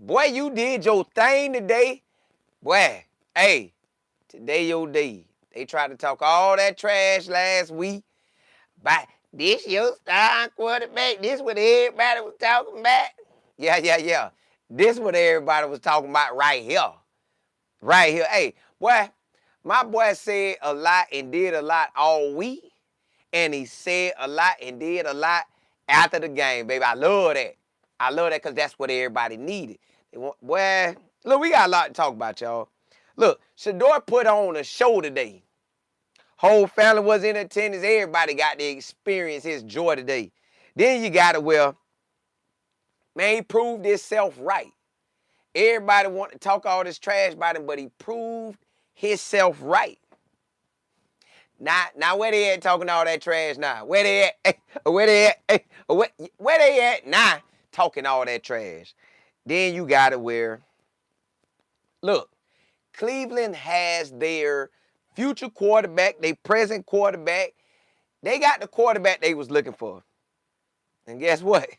Boy, you did your thing today. Boy, hey, today your day. They tried to talk all that trash last week. But this your star quarterback. This what everybody was talking about. Yeah. This what everybody was talking about right here. Right here. Hey, boy, my boy said a lot and did a lot all week. And he said a lot and did a lot after the game, baby. I love that. I love that because that's what everybody needed. Boy, look, we got a lot to talk about, y'all. Look, Shedeur put on a show today. Whole family was in attendance. Everybody got to experience his joy today. Then you got it, well, man, he proved himself right. Everybody want to talk all this trash about him, but he proved himself right. Now where they at talking all that trash now? Where they at? Where they at? Where they at now talking all that trash? Then you got it where, look, Cleveland has their future quarterback, their present quarterback. They got the quarterback they was looking for. And guess what?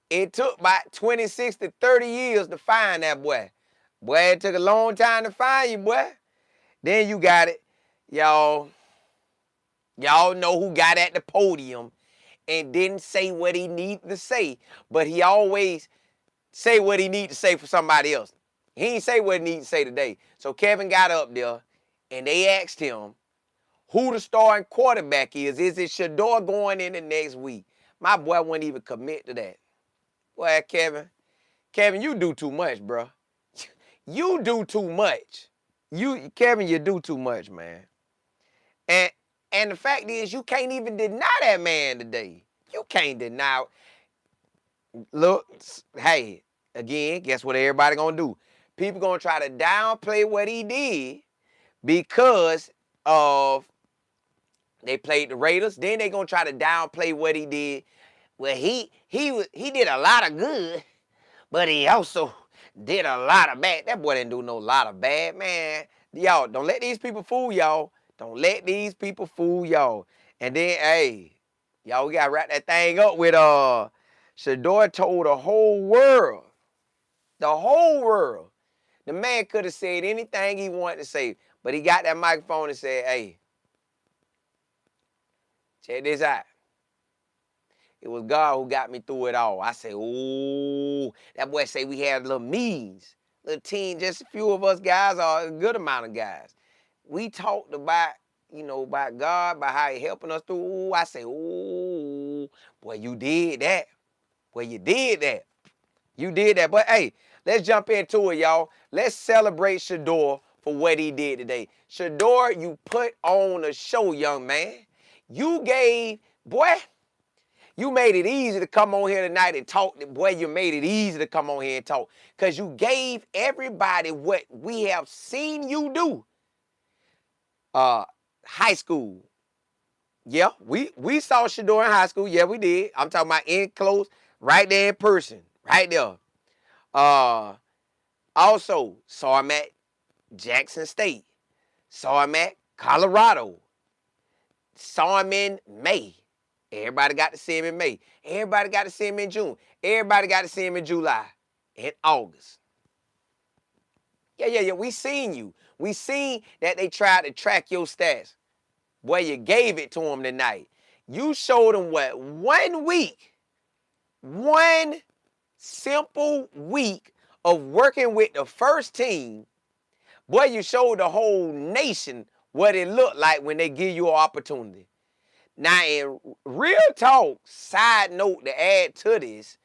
It took about 26 to 30 years to find that boy. Boy, it took a long time to find you, boy. Then you got it. Y'all know who got at the podium and didn't say what he needed to say, but he always say what he need to say for somebody else. He ain't say what he need to say today. So Kevin got up there, and they asked him who the starting quarterback is. Is it Shador going in the next week? My boy wouldn't even commit to that. Boy, Kevin, you do too much, bro. You do too much. Kevin, you do too much, man. And the fact is, you can't even deny that man today. You can't deny. Look, hey, again, guess what everybody gonna do? People gonna try to downplay what he did because of they played the Raiders. Then they gonna try to downplay what he did. Well, he did a lot of good, but he also did a lot of bad. That boy didn't do no lot of bad, man. Y'all, don't let these people fool y'all. Don't let these people fool y'all. And then, hey, y'all, we got to wrap that thing up with Shedeur told the whole world, the man could have said anything he wanted to say, but he got that microphone and said, hey, check this out. It was God who got me through it all. I said, ooh, that boy say we had little means, little team, just a few of us guys, or a good amount of guys. We talked about, about God, about how he helping us through. Ooh, I say, ooh, boy, you did that. Boy, you did that. You did that. But, hey, let's jump into it, y'all. Let's celebrate Shedeur for what he did today. Shedeur, you put on a show, young man. You made it easy to come on here tonight and talk. Boy, you made it easy to come on here and talk because you gave everybody what we have seen you do. High school. Yeah, we saw Shedeur in high school. Yeah, we did. I'm talking about in close, right there in person, right there. Also saw him at Jackson State. Saw him at Colorado. Saw him in May. Everybody got to see him in May. Everybody got to see him in June. Everybody got to see him in July and August. Yeah. We seen you. We seen that they tried to track your stats. Boy, you gave it to them tonight. You showed them what? 1 week. 1 simple week of working with the first team. Boy, you showed the whole nation what it looked like when they give you an opportunity. Now, in real talk, side note to add to this,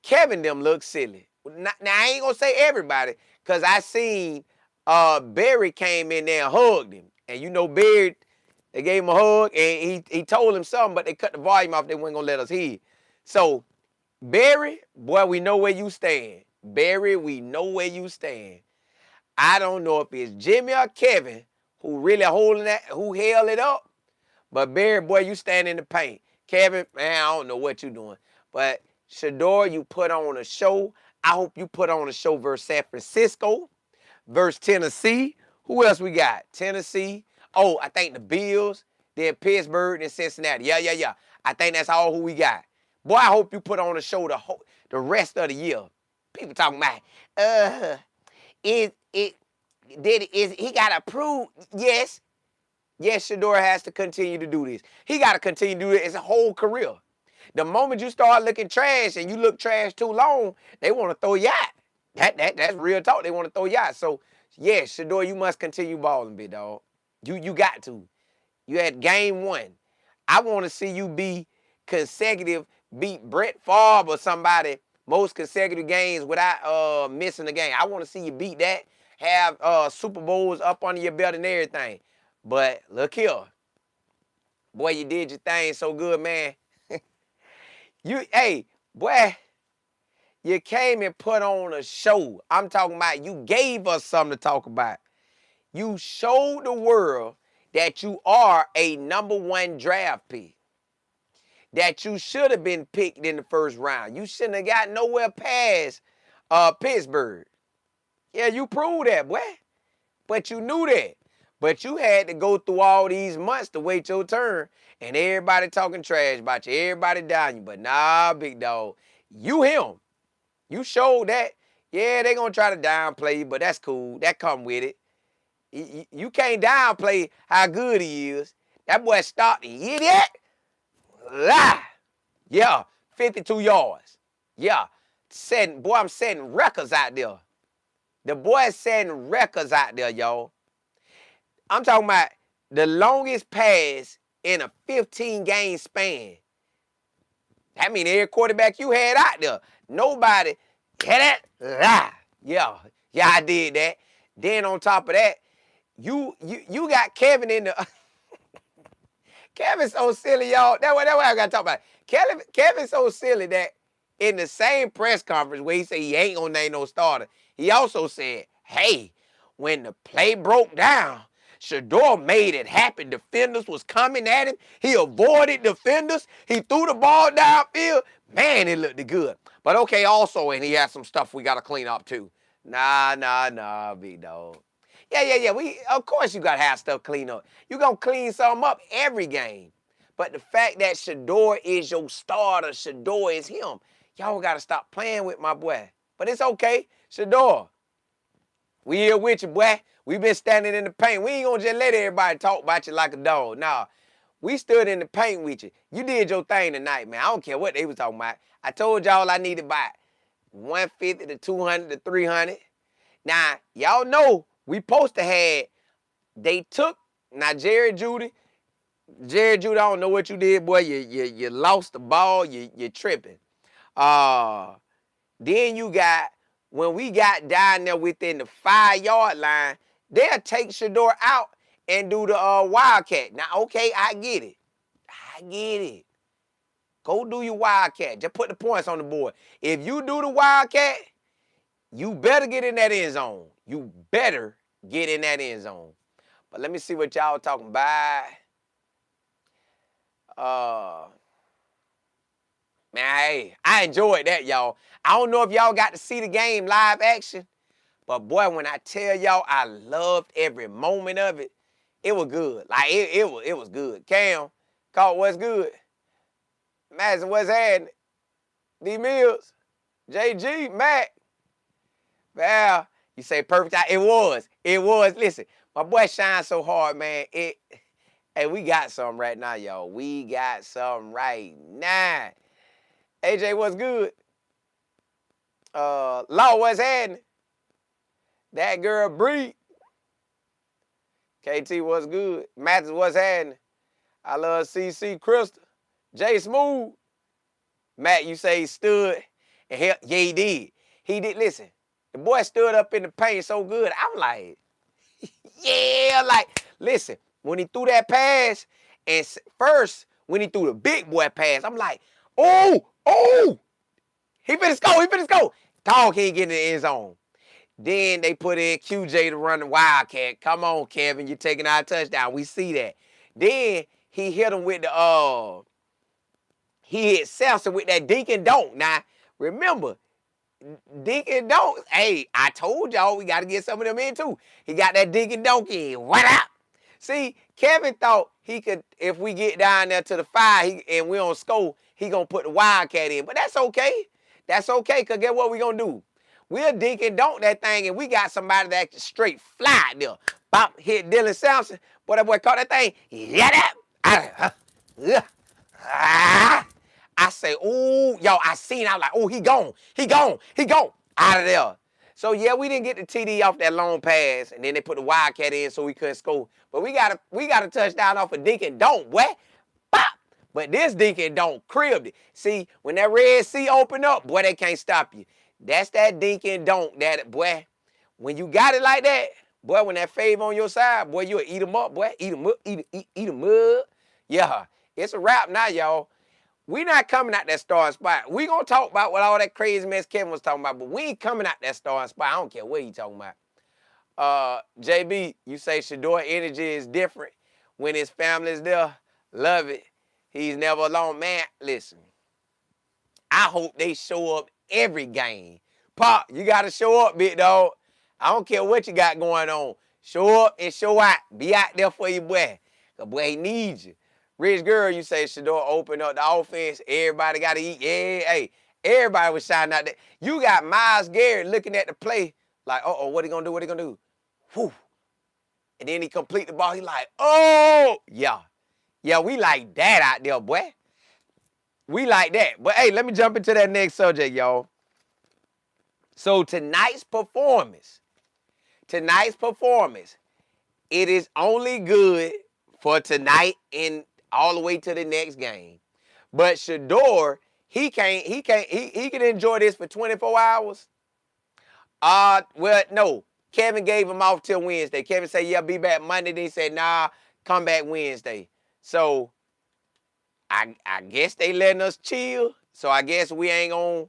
Kevin them look silly. Now, I ain't going to say everybody, because I seen Barry came in there and hugged him. And Barry, they gave him a hug, and he told him something, but they cut the volume off. They weren't going to let us hear. So, Barry, boy, we know where you stand. Barry, we know where you stand. I don't know if it's Jimmy or Kevin who really who held it up. But Barry, boy, you stand in the paint. Kevin, man, I don't know what you're doing. But Shedeur, you put on a show. I hope you put on a show versus San Francisco, versus Tennessee. Who else we got? Tennessee. Oh, I think the Bills, then Pittsburgh, and Cincinnati. Yeah. I think that's all who we got. Boy, I hope you put on a show the rest of the year. People talking about, is it is he got to prove? Yes, yes, Shedeur has to continue to do this. He got to continue to do it his whole career. The moment you start looking trash and you look trash too long, they want to throw you out. That's real talk. They want to throw you out. So yes, Shedeur, you must continue balling, big dog. You got to. You had game one. I want to see you be consecutive, beat Brett Favre or somebody most consecutive games without missing a game. I want to see you beat that, have Super Bowls up under your belt and everything. But look here. Boy, you did your thing so good, man. Hey, boy, you came and put on a show. I'm talking about you gave us something to talk about. You showed the world that you are a #1 draft pick. That you should have been picked in the first round. You shouldn't have got nowhere past Pittsburgh. Yeah, you proved that, boy. But you knew that. But you had to go through all these months to wait your turn. And everybody talking trash about you. Everybody down you. But nah, big dog. You him. You showed that. Yeah, they going to try to downplay you, but that's cool. That come with it. You can't downplay how good he is. That boy stopped the idiot. Lie. Yeah, 52 yards. Yeah. I'm setting records out there. The boy's setting records out there, y'all. I'm talking about the longest pass in a 15-game span. That means every quarterback you had out there. Nobody had that. Yeah, I did that. Then on top of that, you got Kevin in the... Kevin's so silly, y'all. That's what I got to talk about. Kevin's so silly that in the same press conference where he said he ain't going to name no starter, he also said, hey, when the play broke down, Shador made it happen. Defenders was coming at him. He avoided defenders. He threw the ball downfield. Man, it looked good. But okay, also, and he has some stuff we got to clean up too. Nah, big dog. Yeah. Of course you got to have stuff clean up. You going to clean something up every game. But the fact that Shedeur is your starter, Shedeur is him. Y'all got to stop playing with my boy. But it's okay. Shedeur, we here with you, boy. We been standing in the paint. We ain't going to just let everybody talk about you like a dog. Nah, we stood in the paint with you. You did your thing tonight, man. I don't care what they was talking about. I told y'all I needed about 150 to 200 to 300. Now, y'all know we supposed to have, they took, now Jerry Judy, I don't know what you did, boy. You lost the ball. You tripping. Then you got, when we got down there within the 5-yard line, they'll take Shedeur out and do the wildcat. Now, okay, I get it. Go do your wildcat. Just put the points on the board. If you do the wildcat, you better get in that end zone. You better get in that end zone. But let me see what y'all talking about. Man, hey, I enjoyed that, y'all. I don't know if y'all got to see the game live action, but boy, when I tell y'all I loved every moment of it, it was good. Like, it was good. Cam, caught what's good. Madison, what's happening? D Mills, JG, Mac. Well, you say perfect time. It was. Listen, my boy shines so hard, man. Hey, we got something right now, y'all. We got something right now. AJ, what's good? Law, what's happening? That girl, Bree. KT, what's good? Mathis, what's happening? I love CC, Crystal. Jay Smooth. Matt, you say he stood. And yeah, he did. He did. Listen, the boy stood up in the paint so good. I'm like, yeah, like, listen, when he threw that pass, and first, when he threw the big boy pass, I'm like, oh, he finna score. Dog can't get in the end zone. Then they put in QJ to run the wildcat. Come on, Kevin, you're taking our touchdown. We see that. Then he hit him with the, he hit Samson with that dink and dunk. Now, remember, dink and dunk, hey, I told y'all we got to get some of them in too. He got that dink and dunk in. What up? See, Kevin thought he could, if we get down there to the 5 and we don't score, he going to put the wildcat in. But that's okay. That's okay, because guess what we going to do? We'll dink and dunk that thing, and we got somebody that can straight fly out there. Bop, hit Dylan Sampson. Boy, that boy caught that thing. Yeah, that. I say, ooh, yo, I seen. I was like, oh, he gone. He gone. He gone. Out of there. So, yeah, we didn't get the TD off that long pass, and then they put the Wildcat in so we couldn't score. But we got a touchdown off of dink and dunk, boy. Bop. But this dink and dunk cribbed it. See, when that Red Sea open up, boy, they can't stop you. That's that dink and dunk, that, boy. When you got it like that, boy, when that fave on your side, boy, you'll eat them up, boy. Eat them up, eat them up. Yeah, it's a wrap now, y'all. We not coming out that starting spot. We gonna talk about what all that crazy mess Kevin was talking about, but we ain't coming out that starting spot. I don't care what he talking about. JB, you say Shedeur energy is different when his family's there. Love it. He's never alone. Man, listen. I hope they show up every game. Pop, you gotta show up, big dog. I don't care what you got going on. Show up and show out. Be out there for your boy. Cause boy, he needs you. Rich girl, you say Shedeur open up the offense. Everybody got to eat. Yeah, hey, everybody was shouting out there. You got Myles Garrett looking at the play like, uh-oh, what he going to do? What he going to do? Whew. And then he complete the ball. He like, oh, yeah. Yeah, we like that out there, boy. We like that. But, hey, let me jump into that next subject, y'all. So tonight's performance, it is only good for tonight and all the way to the next game. But Shador, he can enjoy this for 24 hours. Well, no. Kevin gave him off till Wednesday. Kevin said, yeah, be back Monday. Then he said, nah, come back Wednesday. So I guess they letting us chill. So I guess we ain't gonna.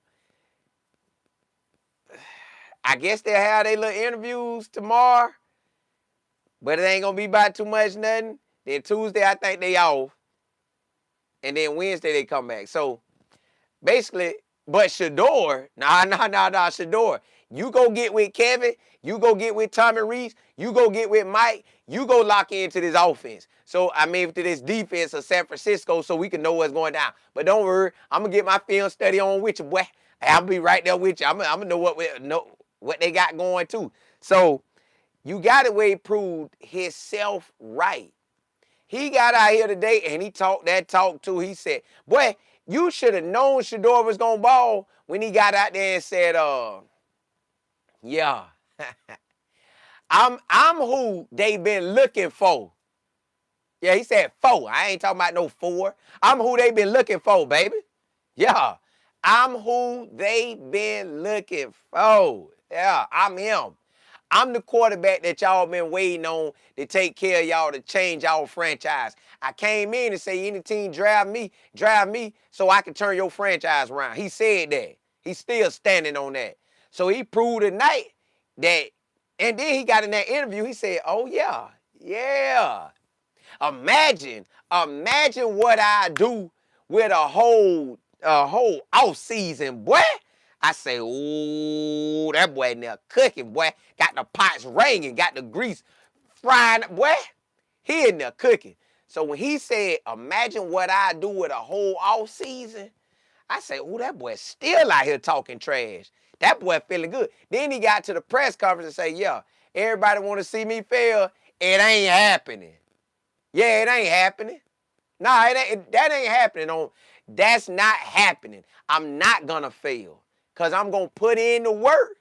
I guess they'll have their little interviews tomorrow. But it ain't gonna be about too much nothing. Then Tuesday, I think they off. And then Wednesday, they come back. So, basically, but Shedeur, nah, Shedeur. You go get with Kevin. You go get with Tommy Reese. You go get with Mike. You go lock into this offense. So, I mean, to this defense of San Francisco so we can know what's going down. But don't worry. I'm going to get my film study on with you, boy. I'll be right there with you. I'm going to know what they got going, too. So, you got it where he proved himself right. He got out here today and he talked that talk too. He said, boy, you should have known Shedeur was going to ball when he got out there and said, yeah, I'm who they been looking for. Yeah, he said 4. I ain't talking about no 4. I'm who they been looking for, baby. Yeah, I'm who they been looking for. Yeah, I'm him. I'm the quarterback that y'all been waiting on to take care of y'all, to change y'all franchise. I came in and say any team drive me so I can turn your franchise around. He said that. He's still standing on that. So he proved tonight that, and then he got in that interview, he said, oh yeah. Imagine what I do with a whole off season, boy. I say, ooh, that boy in there cooking, boy. Got the pots ringing, got the grease frying, boy. He in there cooking. So when he said, imagine what I do with a whole off season, I say, ooh, that boy still out here talking trash. That boy feeling good. Then he got to the press conference and say, yeah, everybody want to see me fail. It ain't happening. Yeah, it ain't happening. Nah, that ain't happening. That's not happening. I'm not going to fail. Because I'm going to put in the work,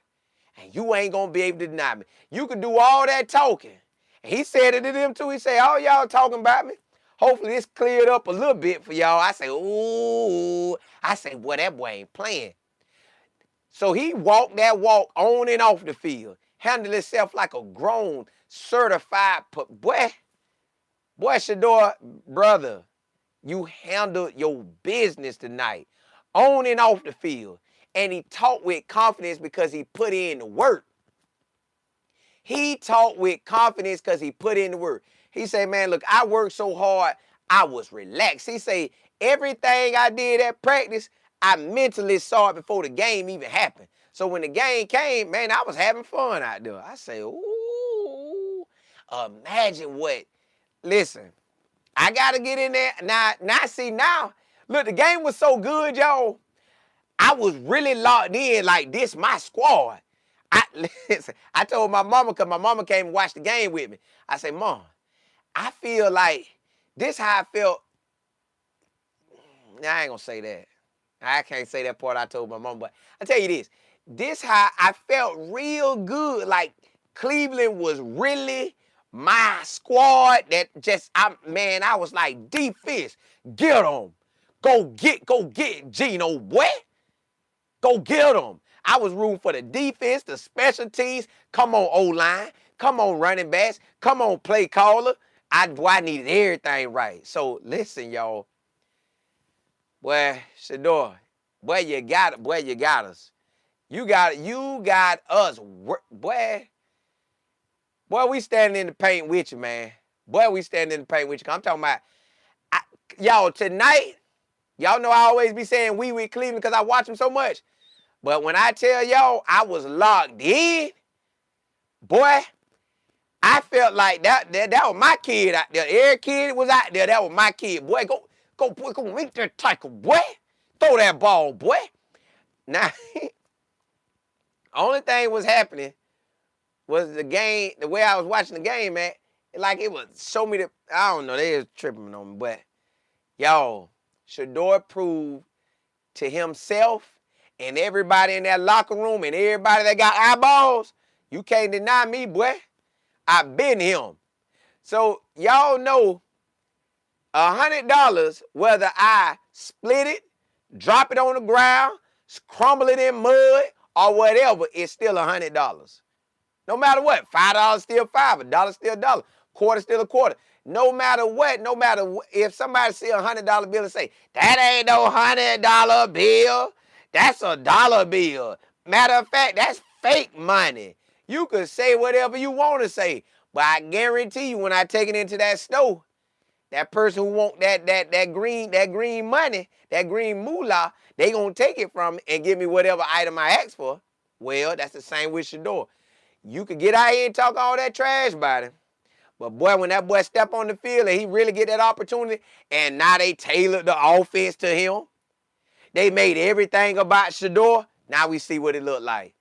and you ain't going to be able to deny me. You can do all that talking. And he said it to them, too. He said, all y'all talking about me. Hopefully this cleared up a little bit for y'all. I say, ooh. I say, boy, that boy ain't playing. So he walked that walk on and off the field. Handled himself like a grown, certified, boy, Shedeur, brother, you handled your business tonight. On and off the field. And he talked with confidence because he put in the work. He talked with confidence because he put in the work. He said, man, look, I worked so hard, I was relaxed. He said, everything I did at practice, I mentally saw it before the game even happened. So when the game came, man, I was having fun out there. I say, ooh, imagine what. Listen, I got to get in there. Now, look, the game was so good, y'all. I was really locked in like this, my squad. Listen, I told my mama, because my mama came and watched the game with me. I said, Mom, I feel like this how I felt. Nah, I ain't gonna say that. I can't say that part I told my mom, but I tell you this. This how I felt real good. Like Cleveland was really my squad that just, I was like, defense, get them. Go get Gino, boy. Go get them. I was rooting for the defense, the special teams. Come on, O-line. Come on, running backs. Come on, play caller. I needed everything right. So listen, y'all. Boy, Shedeur, boy, you got it. Boy, you got us. You got us. Boy, we standing in the paint with you, man. Boy, we standing in the paint with you. I'm talking about, y'all, tonight, y'all know I always be saying we with Cleveland because I watch them so much. But when I tell y'all I was locked in, boy, I felt like that was my kid out there. Every kid was out there. That was my kid. Boy, go make that tackle, boy. Throw that ball, boy. Now, only thing was happening was the game, the way I was watching the game, man. Like it was show me I don't know, they was tripping on me. But, y'all, Shador proved to himself and everybody in that locker room and everybody that got eyeballs, you can't deny me, boy. I been him. So y'all know $100, whether I split it, drop it on the ground, crumble it in mud, or whatever, it's still $100. No matter what, $5 still $5, $1 still $1, quarter still a quarter. No matter what, if somebody see $100 bill and say, that ain't no $100 bill, that's a dollar bill. Matter of fact, that's fake money. You can say whatever you want to say, but I guarantee you when I take it into that store, that person who want that green money, that green moolah, they gonna take it from me and give me whatever item I ask for. Well, that's the same with Shador. You could get out here and talk all that trash about him. But boy, when that boy step on the field and he really get that opportunity, and now they tailored the offense to him, they made everything about Shedeur. Now we see what it looked like.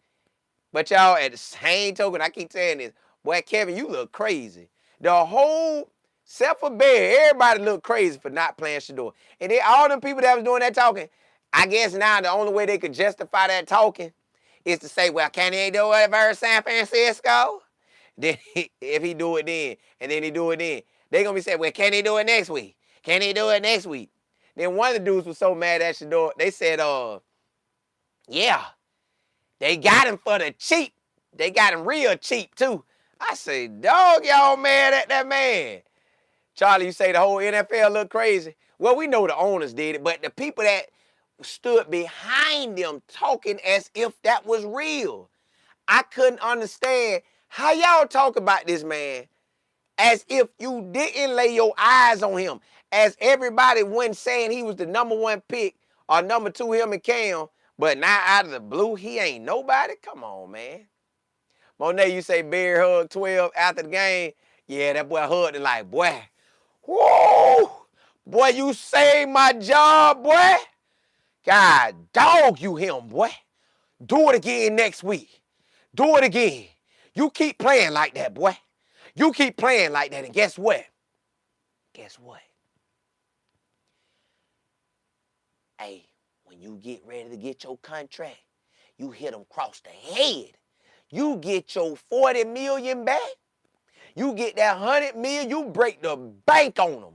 But y'all, at the same token, I keep saying this, boy, Kevin, you look crazy. The whole, except for Bear, everybody looked crazy for not playing Shedeur. And then all them people that was doing that talking, I guess now the only way they could justify that talking is to say, well, can he do it versus San Francisco? Then if he do it then, and then he do it then, they gonna be saying, well, can he do it next week? Can he do it next week? Then one of the dudes was so mad at Shedeur, they said, yeah, they got him for the cheap. They got him real cheap too. I say, dog, y'all mad at that man. Charlie, you say the whole NFL look crazy. Well, we know the owners did it, but the people that stood behind them talking as if that was real. I couldn't understand how y'all talk about this man as if you didn't lay your eyes on him, as everybody went saying he was the number one pick or number two, him and Cam, but now out of the blue, he ain't nobody? Come on, man. Monet, you say Bear hugged 12 after the game. Yeah, that boy hugged it like, boy, whoa, boy, you saved my job, boy. God, dog, you him, boy. Do it again next week. Do it again. You keep playing like that, boy. You keep playing like that, and guess what? Guess what? Hey, when you get ready to get your contract, you hit them across the head. You get your $40 million back. You get that $100 million, you break the bank on them.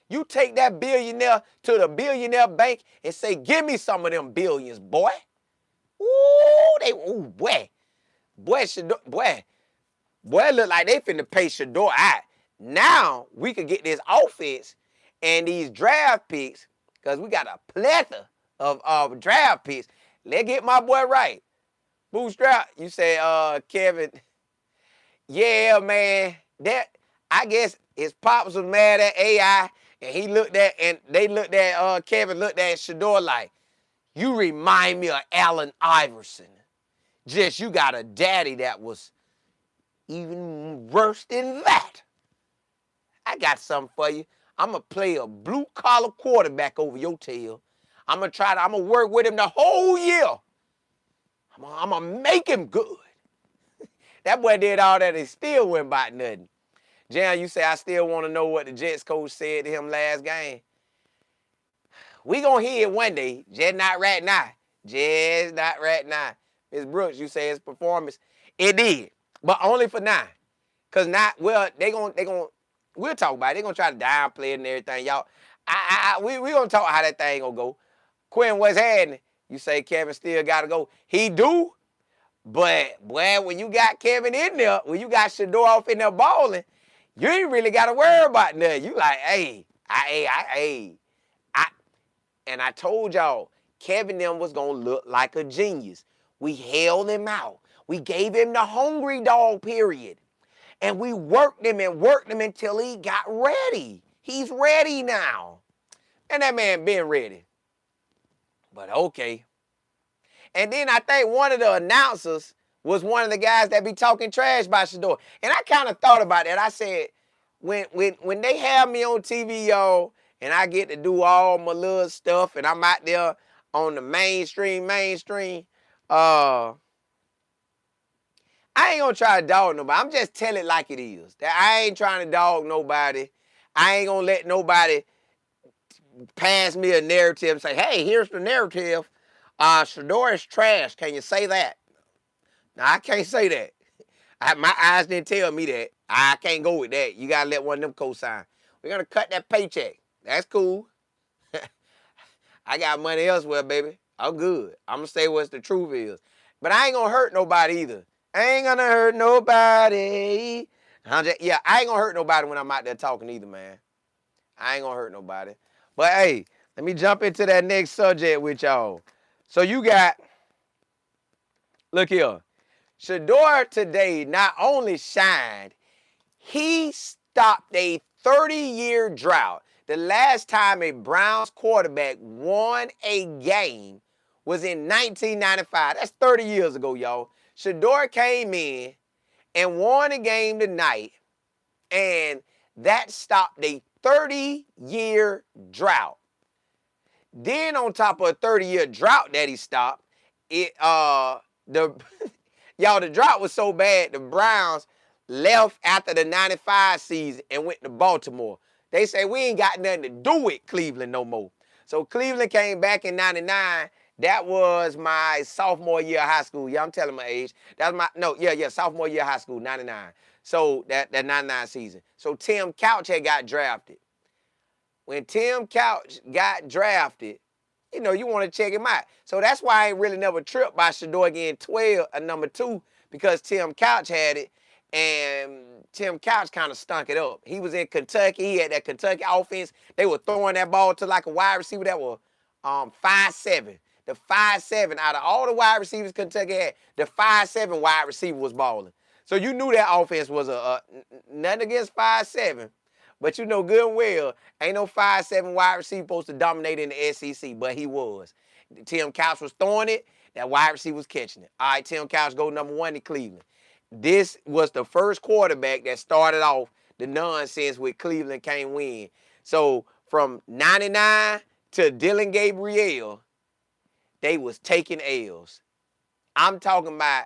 You take that billionaire to the billionaire bank and say, give me some of them billions, boy. Boy, look like they finna pay Shedeur out. Now we could get this offense and these draft picks, because we got a plethora of draft picks. Let's get my boy right. Bootstrap, you say, Kevin, yeah, man, that, I guess his pops was mad at AI, and Kevin looked at Shedeur like, you remind me of Allen Iverson. Just you got a daddy that was even worse than that. I got something for you. I'm going to play a blue-collar quarterback over your tail. I'm going to work with him the whole year. I'm going to make him good. That boy did all that and still went by nothing. Jan, you say I still want to know what the Jets coach said to him last game. We gonna hear it one day. Just not right now. Just not right now. Ms. Brooks, you say his performance. It did. But only for now. Cause not, well, we'll talk about it. They're gonna try to downplay it and everything. Y'all, we gonna talk how that thing gonna go. Quinn, what's happening? You say Kevin still gotta go. He do, but boy, when you got Kevin in there, when you got Shedeur off in there balling, you ain't really gotta worry about nothing. You like, hey, and I told y'all, Kevin them was gonna look like a genius. We held him out. We gave him the hungry dog period. And we worked him until he got ready. He's ready now. And that man been ready. But okay. And then I think one of the announcers was one of the guys that be talking trash about Shador. And I kind of thought about that. I said, when they have me on TV, y'all, and I get to do all my little stuff, and I'm out there on the mainstream, I ain't gonna try to dog nobody. I'm just telling it like it is. That I ain't trying to dog nobody. I ain't gonna let nobody pass me a narrative and say, hey, here's the narrative. Shedeur is trash. Can you say that? No, I can't say that. My eyes didn't tell me that. I can't go with that. You gotta let one of them co-sign. We're gonna cut that paycheck. That's cool. I got money elsewhere, baby. I'm good. I'm gonna say what the truth is. But I ain't gonna hurt nobody either. I ain't gonna hurt nobody. I ain't gonna hurt nobody when I'm out there talking either, man. I ain't gonna hurt nobody. But hey, let me jump into that next subject with y'all. So you got, look here. Shedeur today not only shined, he stopped a 30-year drought. The last time a Browns quarterback won a game was in 1995. That's 30 years ago, y'all. Shedeur came in and won a game tonight, and that stopped a 30-year drought. Then on top of a 30-year drought that he stopped, the drought was so bad, the Browns left after the 95 season and went to Baltimore. They say, we ain't got nothing to do with Cleveland no more. So Cleveland came back in 99. That was my sophomore year of high school. Yeah, I'm telling my age. That was sophomore year of high school, 99. So that 99 season. So Tim Couch had got drafted. When Tim Couch got drafted, you want to check him out. So that's why I ain't really never tripped by Shedeur getting 12 or number 2, because Tim Couch had it, and Tim Couch kind of stunk it up. He was in Kentucky. He had that Kentucky offense. They were throwing that ball to like a wide receiver that was 5'7". The 5'7", out of all the wide receivers Kentucky had, the 5'7" wide receiver was balling. So you knew that offense was nothing against 5'7", but you know good and well, ain't no 5'7" wide receiver supposed to dominate in the SEC, but he was. Tim Couch was throwing it, that wide receiver was catching it. All right, Tim Couch go number 1 in Cleveland. This was the first quarterback that started off the nonsense with Cleveland can't win. So from 99 to Dylan Gabriel, they was taking L's. I'm talking about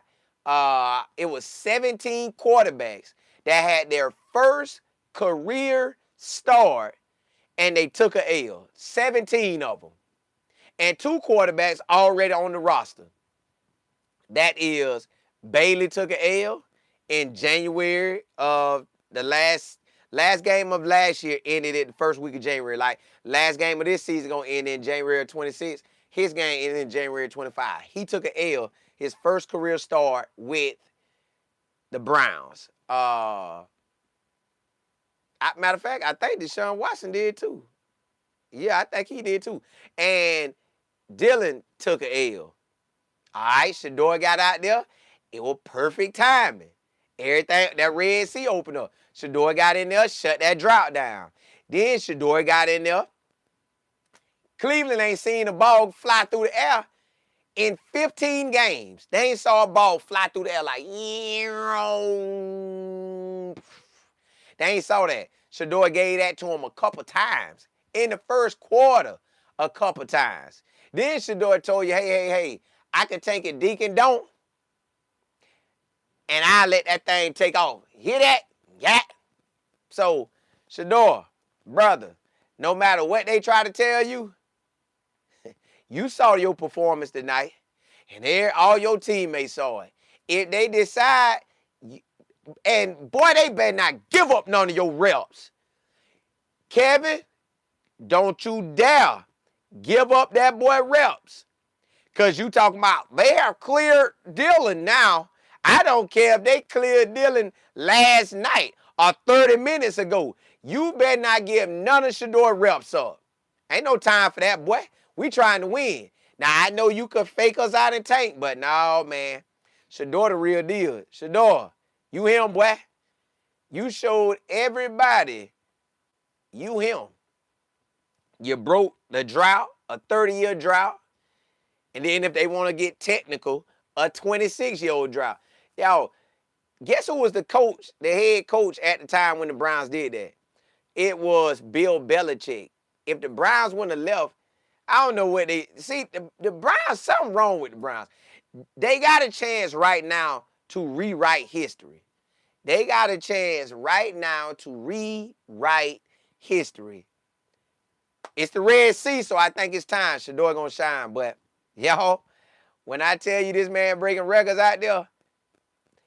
it was 17 quarterbacks that had their first career start and they took a L. 17 of them. And 2 quarterbacks already on the roster. That is, Bailey took a L in January of the last game of last year, ended at the first week of January. Like, last game of this season going to end in January of 26. His game ended in January of 25. He took an L, his first career start with the Browns. Matter of fact, I think Deshaun Watson did too. Yeah, I think he did too. And Dylan took an L. All right, Shedeur got out there. It was perfect timing. Everything, that Red Sea opened up. Shedeur got in there, shut that drought down. Then Shedeur got in there. Cleveland ain't seen a ball fly through the air in 15 games. They ain't saw a ball fly through the air like, they ain't saw that. Shedeur gave that to him a couple times. In the first quarter, a couple times. Then Shedeur told you, hey, I can take it, Deacon, don't. and I let that thing take off. Hear that? Yeah. So, Shedeur, brother, no matter what they try to tell you, you saw your performance tonight, and all your teammates saw it. If they decide, and boy, they better not give up none of your reps. Kevin, don't you dare give up that boy reps. Because you talking about they have cleared Dillon now. I don't care if they cleared Dillon last night or 30 minutes ago. You better not give none of Shador reps up. Ain't no time for that, boy. We trying to win. Now, I know you could fake us out in tank, but no, man. Shador the real deal. Shador, you him, boy. You showed everybody you him. You broke the drought, a 30-year drought. And then if they want to get technical, a 26-year-old drought. Y'all, guess who was the coach, the head coach at the time when the Browns did that? It was Bill Belichick. If the Browns wouldn't have left, I don't know what they... See, the Browns, something wrong with the Browns. They got a chance right now to rewrite history. They got a chance right now to rewrite history. It's the Red Sea, so I think it's time. Shador gonna shine, but... Y'all, when I tell you this man breaking records out there,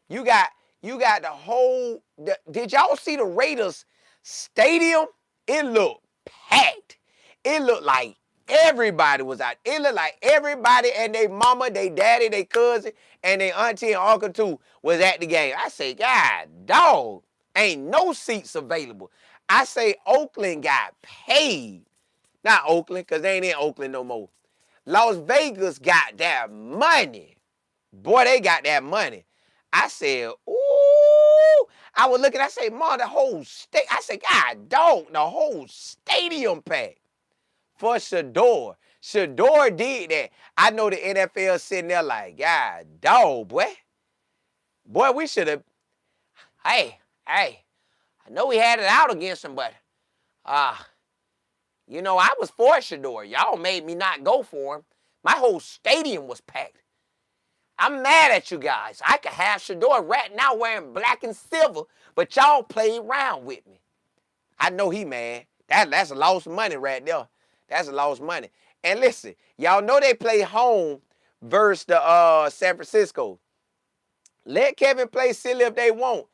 you got the whole... Did y'all see the Raiders stadium? It looked packed. It looked like everybody was out. It looked like everybody and their mama, their daddy, their cousin, and their auntie and uncle too was at the game. I say, God, dog, ain't no seats available. I say Oakland got paid. Not Oakland, because they ain't in Oakland no more. Las Vegas got that money. Boy, they got that money. I said, ooh. I was looking, I said, Mom, the whole state. I said, God, dog, the whole stadium packed for Shedeur. Shedeur did that. I know the NFL sitting there like, God, dog, boy. Boy, we should have. Hey, I know we had it out against him, but you know, I was for Shedeur. Y'all made me not go for him. My whole stadium was packed. I'm mad at you guys. I could have Shedeur right now wearing black and silver, but y'all play around with me. I know he mad. That's lost money right there. That's lost money. And listen, y'all know they play home versus the San Francisco. Let Kevin play silly if they want.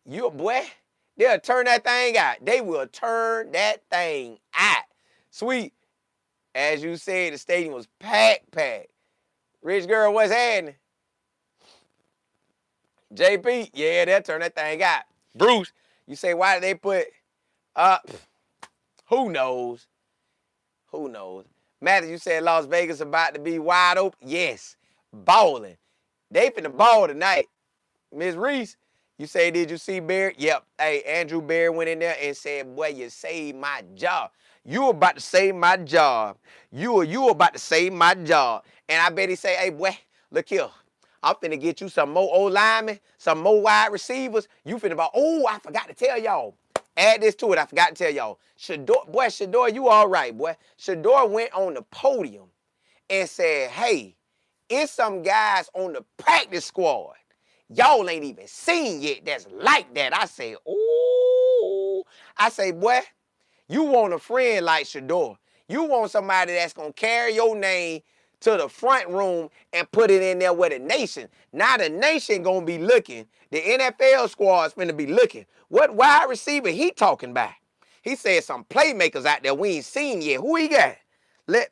You boy, they'll turn that thing out. They will turn that thing out. Sweet. As you said, the stadium was packed. Rich girl, what's happening? JP, yeah, they'll turn that thing out. Bruce, you say, why did they put, who knows? Who knows? Matthew, you said Las Vegas about to be wide open. Yes, balling. They finna ball tonight. Ms. Reese, you say, did you see Bear? Yep. Hey, Andrew Bear went in there and said, boy, you saved my job. You about to save my job. You about to save my job. And I bet he say, hey, boy, look here. I'm finna get you some more old linemen, some more wide receivers. You finna about, oh, I forgot to tell y'all. Add this to it. I forgot to tell y'all. Shedeur, you all right, boy. Shedeur went on the podium and said, hey, it's some guys on the practice squad y'all ain't even seen yet that's like that. I say, ooh. I say, boy, you want a friend like Shedeur. You want somebody that's going to carry your name to the front room and put it in there with the nation. Now the nation going to be looking. The NFL squad's finna be looking. What wide receiver he talking about? He said some playmakers out there we ain't seen yet. Who he got? Let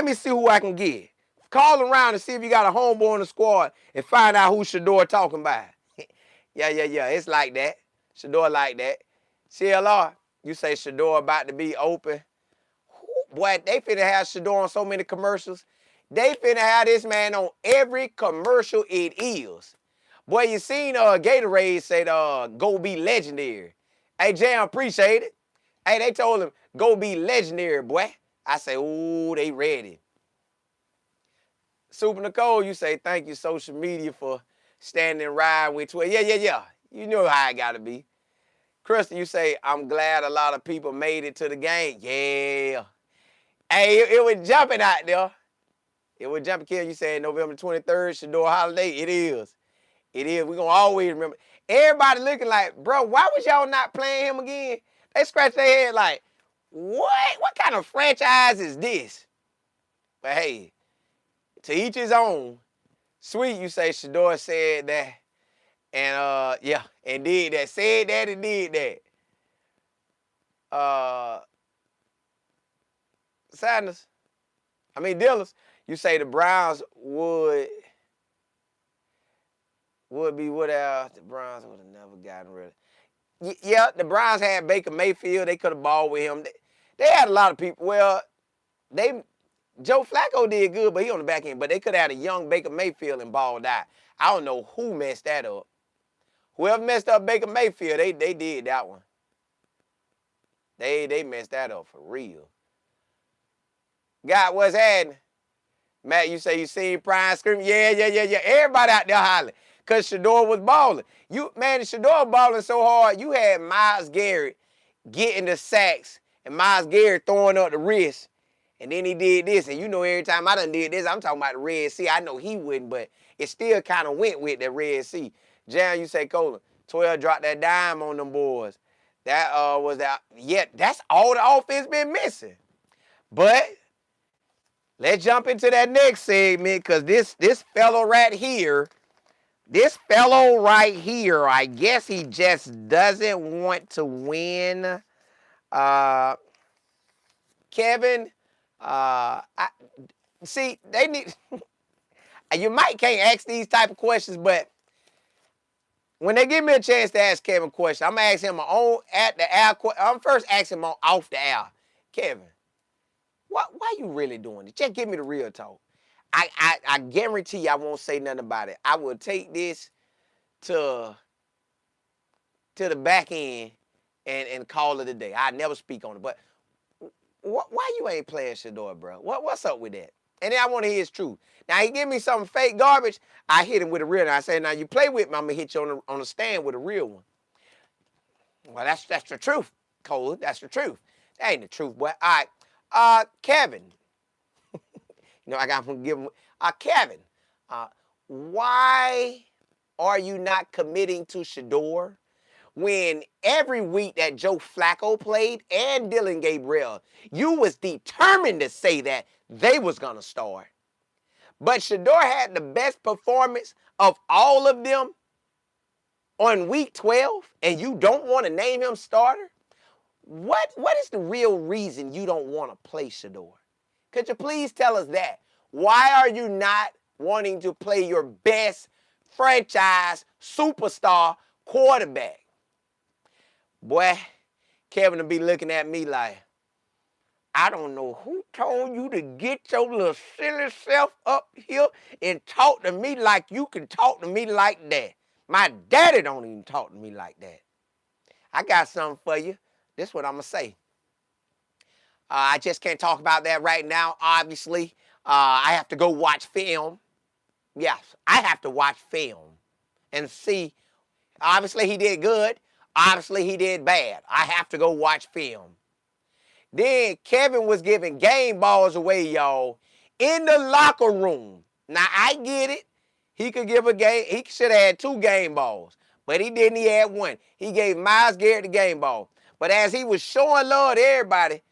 me see who I can get. Call around and see if you got a homeboy in the squad and find out who Shedeur talking about. Yeah. It's like that. Shedeur like that. CLR, you say Shedeur about to be open. Boy, they finna have Shedeur on so many commercials. They finna have this man on every commercial it is. Boy, you seen Gatorade said go be legendary. Hey, Jam, appreciate it. Hey, they told him go be legendary, boy. I say, ooh, they ready. Super Nicole, you say, thank you, social media, for standing right with Twitter. Yeah. You know how it got to be. Kristen, you say, I'm glad a lot of people made it to the game. Yeah. Hey, it was jumping out there. It was jumping, Kill. You say November 23rd, Shedeur holiday. It is. It is. We're going to always remember. Everybody looking like, bro, why was y'all not playing him again? They scratch their head like, what? What kind of franchise is this? But hey, to each his own. Sweet, you say Shedeur said that. And yeah, and did that. Said that and did that. Sadness. Dillis, you say the Browns would be what else? The Browns would have never gotten rid of. Yeah, the Browns had Baker Mayfield. They could have balled with him. They had a lot of people. Well, Joe Flacco did good, but he on the back end. But they could have had a young Baker Mayfield and balled out. I don't know who messed that up. Whoever messed up Baker Mayfield, they did that one. They messed that up for real. God, what's happening? Matt, you say you seen Prime screaming? Yeah. Everybody out there hollering. Because Shador was balling. Shador balling so hard, you had Myles Garrett getting the sacks and Myles Garrett throwing up the wrist. And then he did this. And you know every time I done did this, I'm talking about the Red Sea. I know he wouldn't, but it still kind of went with the Red Sea. Jan, you say, Colin, 12 dropped that dime on them boys. That was that. Yeah, that's all the offense been missing. But let's jump into that next segment because this fellow right here, I guess he just doesn't want to win. Kevin, see, they need. You might can't ask these type of questions, but when they give me a chance to ask Kevin a question, I'm gonna ask him on at the air. I'm first asking him on off the air. Kevin, why you really doing it? Just give me the real talk. I guarantee you I won't say nothing about it. I will take this to the back end and call it a day. I never speak on it. But why you ain't playing Shedeur, bro? What's up with that? And then I want to hear his truth. Now, he give me some fake garbage. I hit him with a real one. I say, now you play with me, I'm going to hit you on the stand with a real one. Well, that's the truth, Cole. That's the truth. That ain't the truth, boy. All right. Kevin. I got to give him. Kevin, why are you not committing to Shedeur when every week that Joe Flacco played and Dylan Gabriel, you was determined to say that they was going to start? But Shedeur had the best performance of all of them on week 12, and you don't want to name him starter? What is the real reason you don't want to play Shedeur? Could you please tell us that? Why are you not wanting to play your best franchise superstar quarterback? Boy, Kevin will be looking at me like, I don't know who told you to get your little silly self up here and talk to me like you can talk to me like that. My daddy don't even talk to me like that. I got something for you. This is what I'm going to say. I just can't talk about that right now, obviously. I have to go watch film. Yes, I have to watch film and see. Obviously, he did good. Obviously, he did bad. I have to go watch film. Then Kevin was giving game balls away, y'all, in the locker room. Now, I get it. He could give a game. He should have had 2 game balls, but he didn't. He had 1. He gave Myles Garrett the game ball. But as he was showing love to everybody,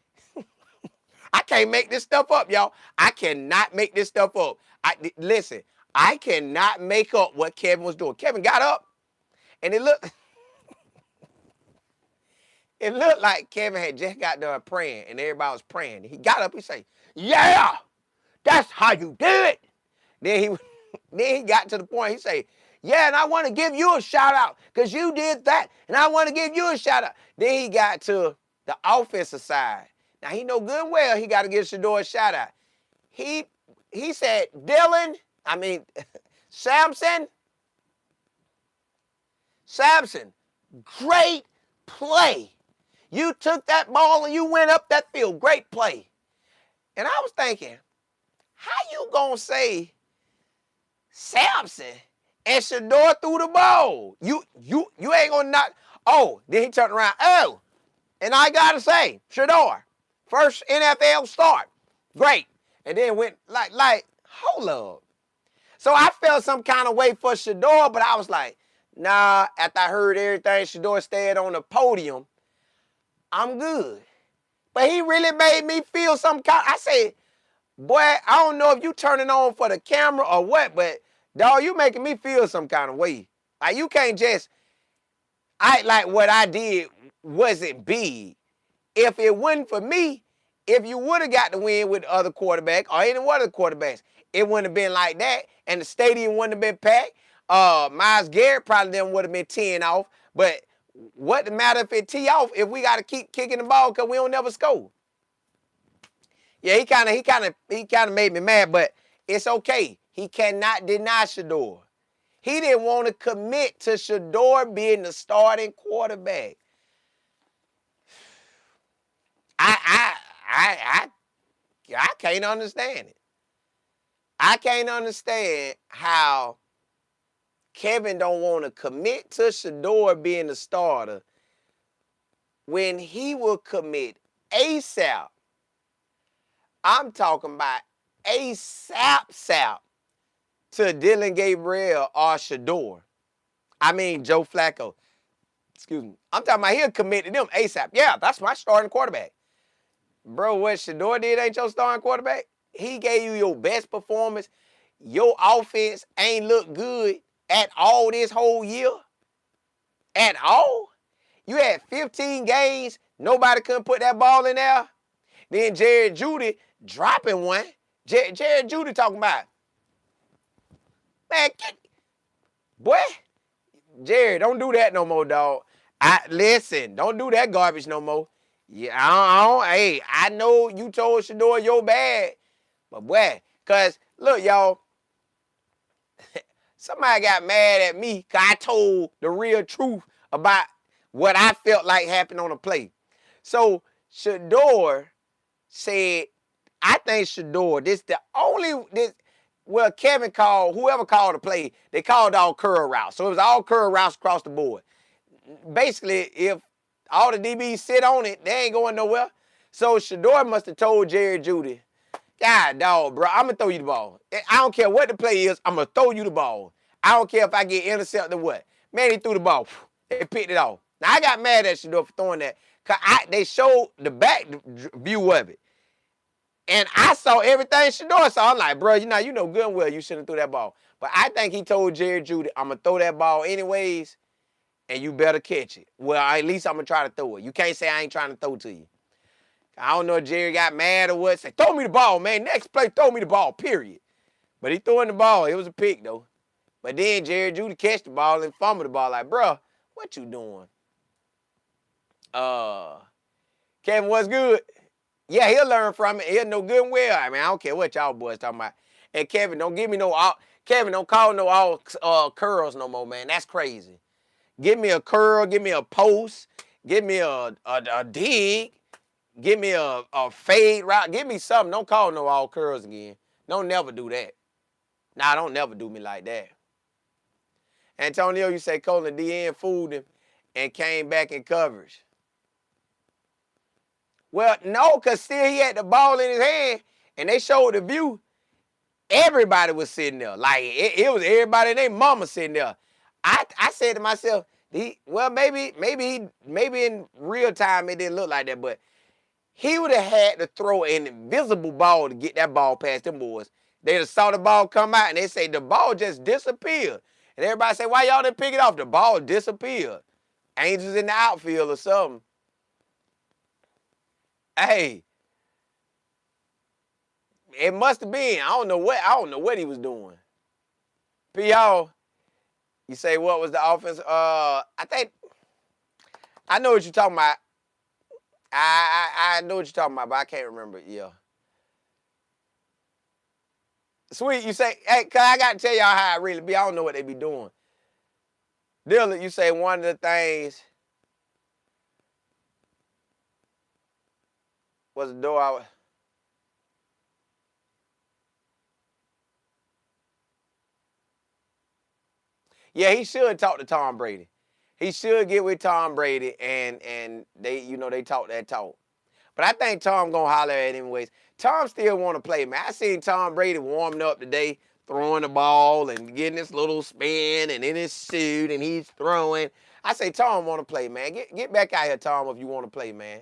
I can't make this stuff up, y'all. I cannot make this stuff up. Listen, I cannot make up what Kevin was doing. Kevin got up, and it looked like Kevin had just got done praying, and everybody was praying. He got up, he said, yeah, that's how you do it. Then he got to the point, he said, yeah, and I want to give you a shout out because you did that, and I want to give you a shout out. Then he got to the offensive side. Now, he know good and well he got to give Shedeur a shout out. He said, Samson, great play. You took that ball and you went up that field. Great play. And I was thinking, how you going to say Samson and Shedeur threw the ball? You ain't going to knock. Oh, then he turned around. Oh, and I got to say, Shedeur, first NFL start. Great. And then went like, hold up. So I felt some kind of way for Shedeur, but I was like, nah, after I heard everything Shedeur said on the podium, I'm good. But he really made me feel some kind. I said, boy, I don't know if you turning on for the camera or what, but dog, you making me feel some kind of way. Like you can't just act like what I did wasn't big. If it wasn't for me, if you would have got the win with the other quarterback or any one of the quarterbacks, it wouldn't have been like that, and the stadium wouldn't have been packed. Myles Garrett probably then would have been 10 off. But what the matter if it tee off if we got to keep kicking the ball because we don't never score? Yeah, he kind of made me mad, but it's okay. He cannot deny Shedeur. He didn't want to commit to Shedeur being the starting quarterback. I can't understand it. I can't understand how Kevin don't want to commit to Shedeur being the starter when he will commit ASAP. I'm talking about ASAP to Dylan Gabriel or Shedeur. I mean Joe Flacco. Excuse me. I'm talking about he'll commit to them ASAP. Yeah, that's my starting quarterback. Bro, what Shedeur did ain't your starting quarterback? He gave you your best performance. Your offense ain't look good at all this whole year. At all. You had 15 games. Nobody couldn't put that ball in there. Then Jerry Jeudy dropping one. Jerry Jeudy talking about, man, boy, Jerry, don't do that no more, dog. Listen, don't do that garbage no more. Yeah, I know you told Shedeur you're bad, but boy, because, look, y'all, somebody got mad at me because I told the real truth about what I felt like happened on the play. So Shedeur said, I think Shedeur, Kevin called, whoever called the play, they called all curl routes. So it was all curl routes across the board. Basically, if all the DBs sit on it, they ain't going nowhere. So Shedeur must have told Jerry Jeudy, God, dog, bro, I'm going to throw you the ball. I don't care what the play is, I'm going to throw you the ball. I don't care if I get intercepted or what. Man, he threw the ball. They picked it off. Now, I got mad at Shedeur for throwing that because they showed the back view of it. And I saw everything Shedeur saw. I'm like, bro, you know good and well you shouldn't have threw that ball. But I think he told Jerry Jeudy, I'm going to throw that ball anyways, and you better catch it. Well, at least I'm going to try to throw it. You can't say I ain't trying to throw to you. I don't know if Jerry got mad or what. Say, throw me the ball, man. Next play, throw me the ball, period. But he threw in the ball. It was a pick, though. But then Jerry Jeudy catch the ball and fumble the ball. Like, bro, what you doing? Kevin, what's good? Yeah, he'll learn from it. He'll know good and well. I mean, I don't care what y'all boys talking about. And Kevin, don't give me Kevin, don't call no all curls no more, man. That's crazy. Give me a curl. Give me a post. Give me a dig. Give me a fade route. Give me something. Don't call no all curls again. Don't never do that. Nah, don't never do me like that. Antonio, you say Colin DN fooled him and came back in coverage. Well, no, because still he had the ball in his hand, and they showed the view. Everybody was sitting there. Like, it was everybody and their mama sitting there. I said to myself, maybe in real time it didn't look like that, but he would have had to throw an invisible ball to get that ball past them boys. They'd have saw the ball come out, and they say the ball just disappeared. And everybody say, why y'all didn't pick it off? The ball disappeared. Angels in the outfield or something. Hey, it must have been. I don't know what he was doing. P.O., you say what was the offense? I know what you're talking about. I know what you're talking about, but I can't remember it. Yeah. Sweet, you say, hey, cause I got to tell y'all how it really be. I don't know what they be doing. Dylan, you say one of the things was the door out. Yeah, he should talk to Tom Brady. He should get with Tom Brady and they talk that talk. But I think Tom gonna holler at him anyways. Tom still want to play, man. I seen Tom Brady warming up today, throwing the ball and getting this little spin and in his suit and he's throwing. I say, Tom want to play, man. Get back out here, Tom, if you want to play, man.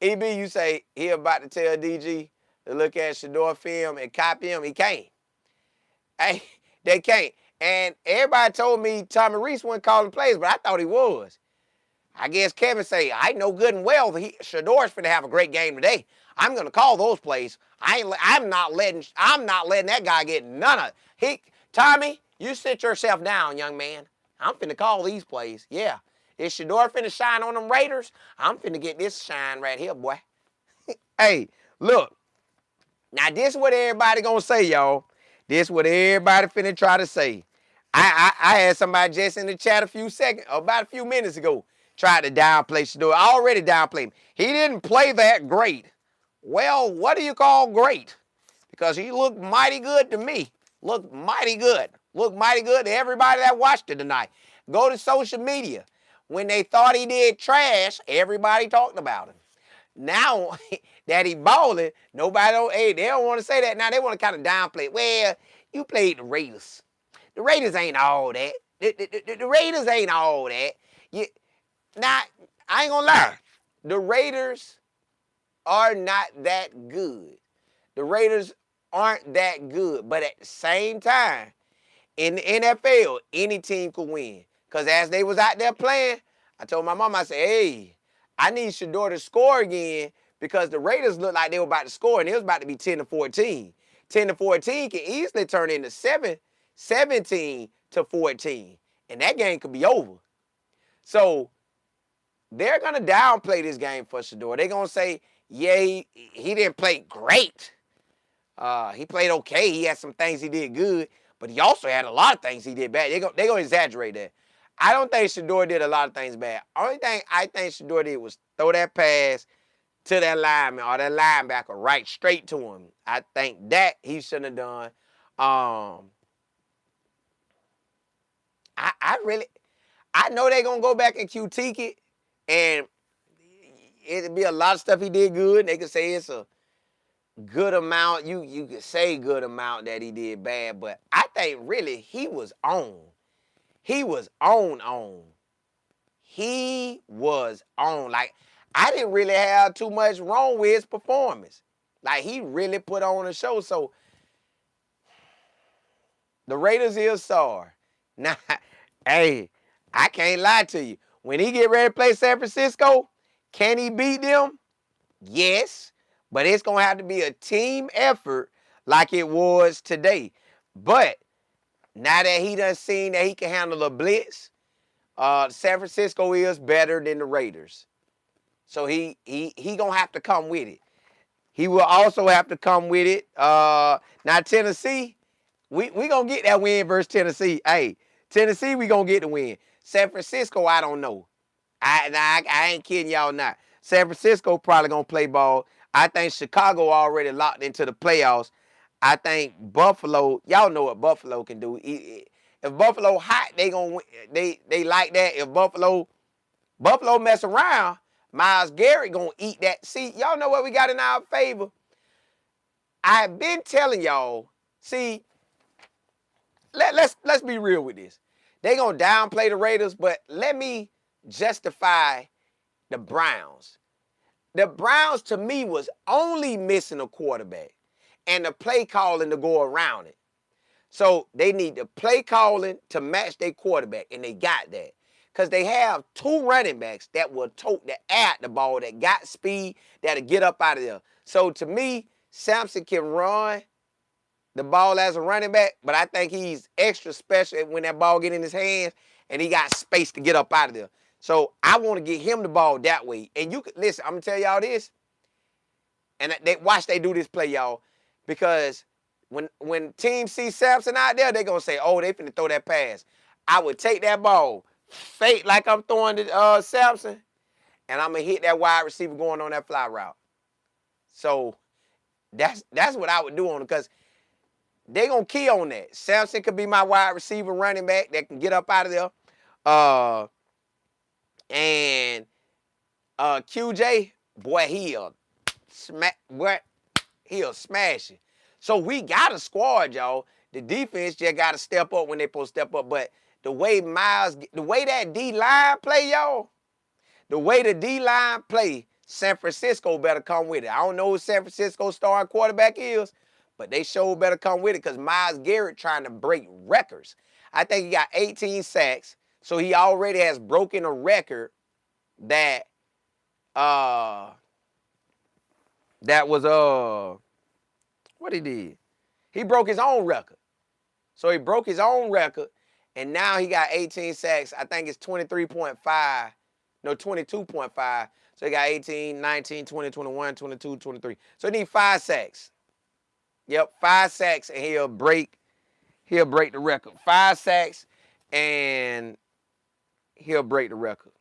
EB, you say he about to tell DG to look at Shedeur film and copy him. He can't. Hey, they can't. And everybody told me Tommy Reese wasn't calling plays, but I thought he was. I guess Kevin say, I know good and well Shedor's finna have a great game today. I'm gonna call those plays. I'm not letting that guy get none of it. Tommy, you sit yourself down, young man. I'm finna call these plays. Yeah. Is Shedeur finna shine on them Raiders? I'm finna get this shine right here, boy. Hey, look. Now, this is what everybody gonna say, y'all. This is what everybody finna try to say. I had somebody just in the chat about a few minutes ago, tried to downplay Shedeur. I already downplayed him. He didn't play that great. Well, what do you call great? Because he looked mighty good to me. Looked mighty good. Looked mighty good to everybody that watched it tonight. Go to social media. When they thought he did trash, everybody talked about him. Now that he balling, they don't want to say that. Now they want to kind of downplay. Well, you played the Raiders. The Raiders ain't all that. The Raiders ain't all that. Now, I ain't gonna lie. The Raiders are not that good. The Raiders aren't that good. But at the same time, in the NFL, any team could win. Because as they was out there playing, I told my mom, I said, hey, I need Shedeur to score again because the Raiders looked like they were about to score and it was about to be 10-14. 10-14 can easily turn into 17-14. And that game could be over. So they're going to downplay this game for Shedeur. They're going to say, yeah, he didn't play great. He played okay. He had some things he did good, but he also had a lot of things he did bad. They're going to exaggerate that. I don't think Shedeur did a lot of things bad. Only thing I think Shedeur did was throw that pass to that lineman or that linebacker right straight to him. I think that he shouldn't have done. I know they're going to go back and critique it, and it'll be a lot of stuff he did good. They could say it's a good amount. You could say good amount that he did bad, but I think really he was on. He was on. He was on. Like, I didn't really have too much wrong with his performance. Like, he really put on a show. So, the Raiders is sore. Now, hey, I can't lie to you. When he get ready to play San Francisco, can he beat them? Yes. But it's going to have to be a team effort like it was today. But now that he done seen that he can handle a blitz, San Francisco is better than the Raiders. So he going to have to come with it. He will also have to come with it. Now, Tennessee, we going to get that win versus Tennessee. Hey, Tennessee, we going to get the win. San Francisco, I don't know. I ain't kidding y'all not. San Francisco probably going to play ball. I think Chicago already locked into the playoffs. I think Buffalo, y'all know what Buffalo can do. If Buffalo hot, they like that. If Buffalo mess around, Myles Garrett gonna eat that. See, y'all know what we got in our favor. I've been telling y'all. See, let's be real with this. They gonna downplay the Raiders, but let me justify the Browns. The Browns, to me, was only missing a quarterback and the play calling to go around it. So they need the play calling to match their quarterback, and they got that. Because they have two running backs that will tote the air at the ball, that got speed, that'll get up out of there. So to me, Sampson can run the ball as a running back, but I think he's extra special when that ball get in his hands and he got space to get up out of there. So I want to get him the ball that way. And you can listen, I'm gonna tell y'all this. And they do this play, y'all. Because when teams see Sampson out there, they're gonna say, oh, they finna throw that pass. I would take that ball, fake like I'm throwing to Sampson, and I'm gonna hit that wide receiver going on that fly route. So that's what I would do on it, because they gonna key on that. Sampson could be my wide receiver running back that can get up out of there. And QJ, boy, he'll smash it. So we got a squad, y'all. The defense just got to step up when they supposed to step up. But the way that D-line play, y'all, the way the D-line play, San Francisco better come with it. I don't know who San Francisco starting quarterback is, but they sure better come with it because Myles Garrett trying to break records. I think he got 18 sacks, so he already has broken a record that was what he did. He broke his own record. So he broke his own record, and now he got 18 sacks. I think it's 23.5. No, 22.5. So he got 18, 19, 20, 21, 22, 23. So he need 5 sacks. Yep, 5 sacks, and he'll break the record. 5 sacks, and he'll break the record.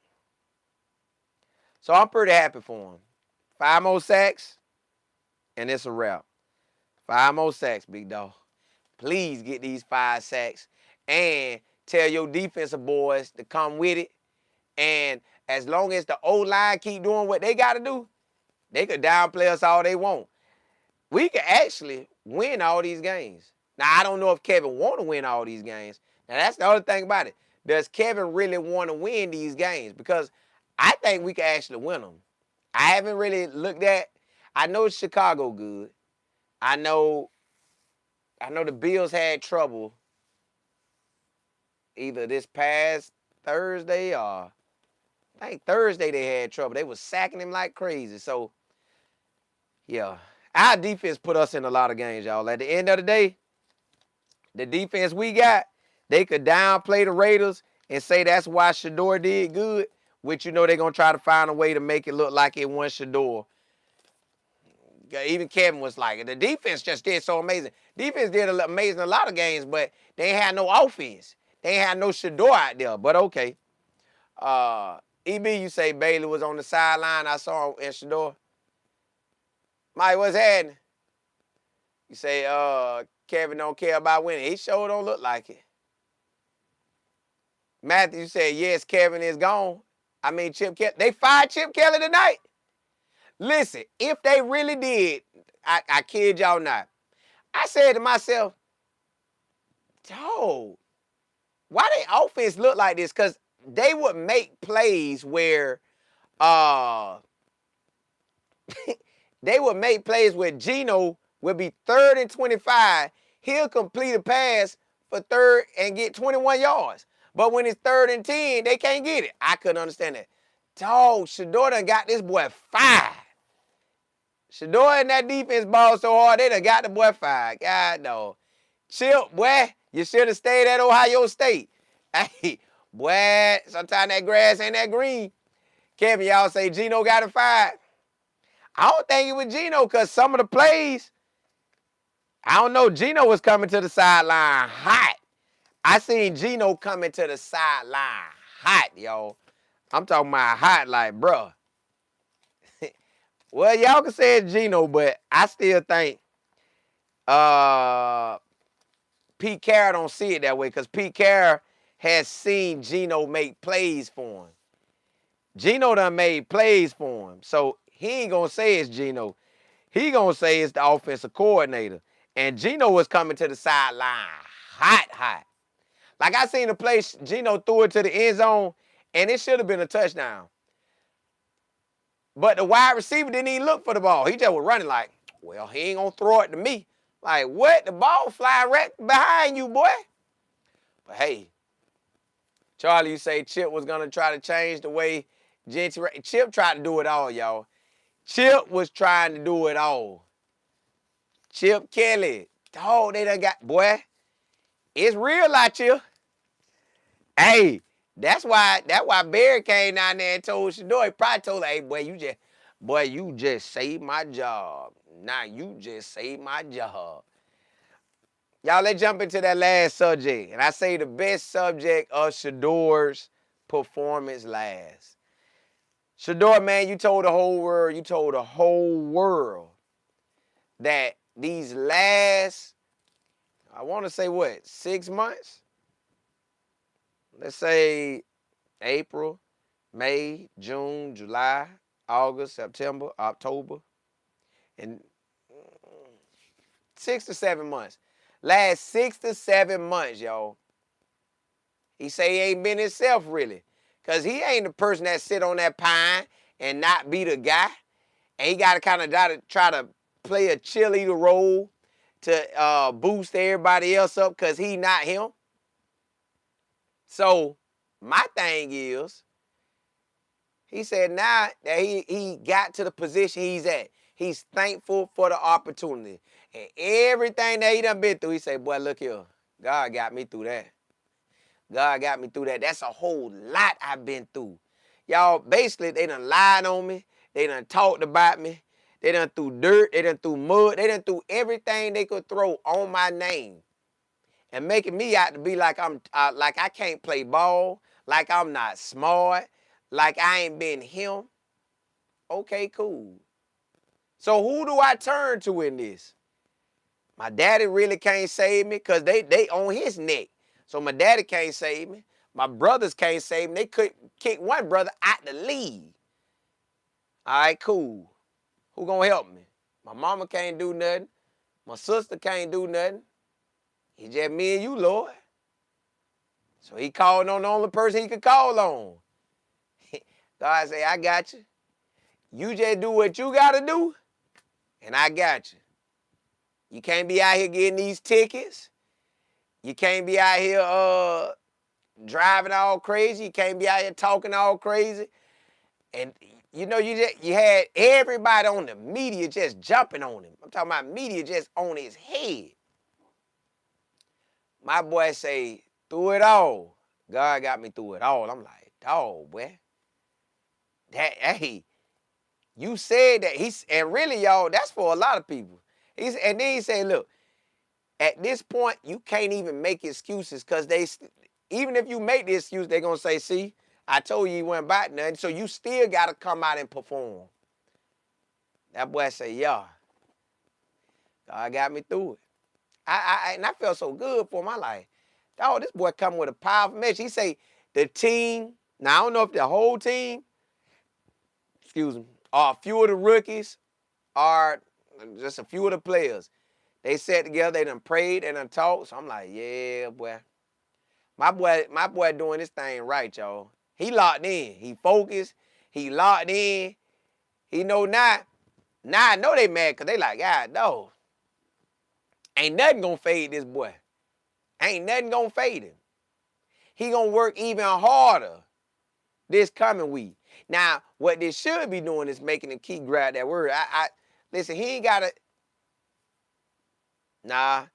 So I'm pretty happy for him. 5 more sacks, and it's a wrap. 5 more sacks, big dog. Please get these 5 sacks and tell your defensive boys to come with it. And as long as the O-line keep doing what they got to do, they could downplay us all they want. We could actually win all these games. Now, I don't know if Kevin want to win all these games. Now, that's the other thing about it. Does Kevin really want to win these games? Because I think we could actually win them. I haven't really looked at. I know Chicago good. I know the Bills had trouble either this past Thursday or I think Thursday they had trouble. They was sacking him like crazy. So, yeah, our defense put us in a lot of games, y'all. At the end of the day, the defense we got, they could downplay the Raiders and say that's why Shedeur did good, which you know they're going to try to find a way to make it look like it won Shedeur. Even Kevin was like, the defense just did so amazing. Defense did amazing a lot of games, but they ain't had no offense. They ain't had no Shedeur out there, but okay. EB, you say Bailey was on the sideline. I saw him in Shedeur. Mike, what's happening? You say Kevin don't care about winning. He sure don't look like it. Matthew, you say, yes, Kevin is gone. I mean, Chip Kelly. They fired Chip Kelly tonight. Listen, if they really did, I kid y'all not. I said to myself, dog, why they offense look like this? Because they would make plays where they would make plays where Geno would be 3rd and 25. He'll complete a pass for 3rd and get 21 yards. But when it's 3rd and 10, they can't get it. I couldn't understand that. Dog, Shedeur done got this boy fired. Shedeur and that defense ball so hard, they done got the boy fired. God, no. Chip, boy, you should have stayed at Ohio State. Hey, boy, sometimes that grass ain't that green. Kevin, y'all say Geno got him fired. I don't think it was Geno because some of the plays, I don't know, Geno was coming to the sideline hot. I seen Geno coming to the sideline hot, y'all. I'm talking about hot like, bruh. Well, y'all can say it's Geno, but I still think Pete Carroll don't see it that way because Pete Carroll has seen Geno make plays for him. Geno done made plays for him. So he ain't going to say it's Geno. He going to say it's the offensive coordinator. And Geno was coming to the sideline hot. Like I seen the play, Geno threw it to the end zone, and it should have been a touchdown. But the wide receiver didn't even look for the ball. He just was running like, well, he ain't going to throw it to me. Like, what? The ball flying right behind you, boy. But, hey, Charlie, you say Chip was going to try to change the way Chip tried to do it all, y'all. Chip was trying to do it all. Chip Kelly. Dog, they done got, boy, it's real out here. Hey, that's why Barry came down there and told Shador. He probably told her, hey, boy, you just saved my job. Now you just saved my job. Y'all, let's jump into that last subject. And I say the best subject of Shador's performance last. Shedeur, man, you told the whole world that these last, I want to say what, 6 months? Let's say April, May, June, July, August, September, October, and 6 to 7 months. Last 6 to 7 months, y'all. He say he ain't been himself really. Because he ain't the person that sit on that pine and not be the guy. And he got to kind of try to play a cheerleader role to boost everybody else up because he not him. So my thing is, he said now that he got to the position he's at, he's thankful for the opportunity. And everything that he done been through, he said, boy, look here. God got me through that. God got me through that. That's a whole lot I've been through. Y'all, basically, they done lied on me. They done talked about me. They done threw dirt. They done threw mud. They done threw everything they could throw on my name. And making me out to be like like I can't play ball, like I'm not smart, like I ain't been him. Okay, cool. So who do I turn to in this? My daddy really can't save me because they on his neck. So my daddy can't save me. My brothers can't save me. They could kick one brother out the league. All right, cool. Who gonna help me? My mama can't do nothing. My sister can't do nothing. It's just me and you, Lord. So he called on the only person he could call on. God say, I got you. You just do what you got to do, and I got you. You can't be out here getting these tickets. You can't be out here driving all crazy. You can't be out here talking all crazy. And you know, you had everybody on the media just jumping on him. I'm talking about media just on his head. My boy say, through it all, God got me through it all. I'm like, dog, boy. Hey, you said that. And really, y'all, that's for a lot of people. And then he said, look, at this point, you can't even make excuses because even if you make the excuse, they're going to say, see, I told you wasn't about nothing, so you still got to come out and perform. That boy say, yeah, God got me through it. And I felt so good for my life. Oh, this boy coming with a powerful message. He say, the team, now I don't know if the whole team, excuse me, or a few of the rookies, or just a few of the players. They sat together, they done prayed, they done talked. So I'm like, yeah, boy. My boy doing this thing right, y'all. He locked in. He focused. He locked in. He know now. Now I know they mad because they like, God, no. Ain't nothing gonna fade this boy. Ain't nothing gonna fade him. He gonna work even harder this coming week. Now, what they should be doing is making him keep grab that word. Listen, he ain't gotta. Nah.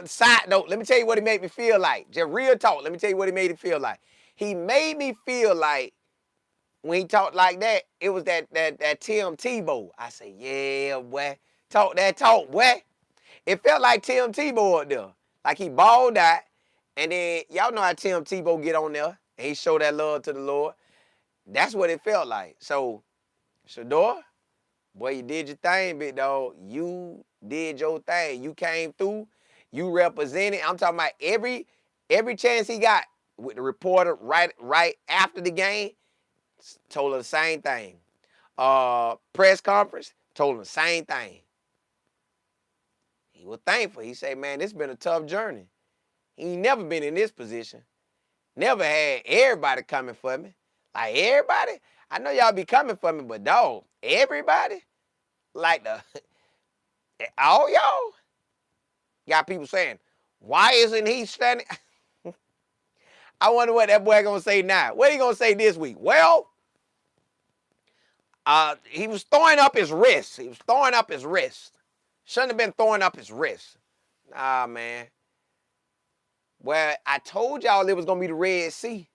Side note, let me tell you what he made me feel like. Just real talk. Let me tell you what he made me feel like. He made me feel like when he talked like that, it was that Tim Tebow. I say, yeah, boy. Talk that talk, boy. It felt like Tim Tebow up there. Like he balled out. And then, y'all know how Tim Tebow get on there. And he show that love to the Lord. That's what it felt like. So, Shador, boy, you did your thing, big dog. You did your thing. You came through. You represented. I'm talking about every chance he got with the reporter right after the game, told her the same thing. Press conference, told him the same thing. He was thankful. He said, man, this has been a tough journey. He ain't never been in this position. Never had everybody coming for me. Like everybody, I know y'all be coming for me, but dog, everybody, like all y'all, got people saying, why isn't he standing? I wonder what that boy gonna say now. What he gonna say this week? Well, he was throwing up his wrist. He was throwing up his wrist. Shouldn't have been throwing up his wrist. Nah, man. Well, I told y'all it was gonna be the Red Sea.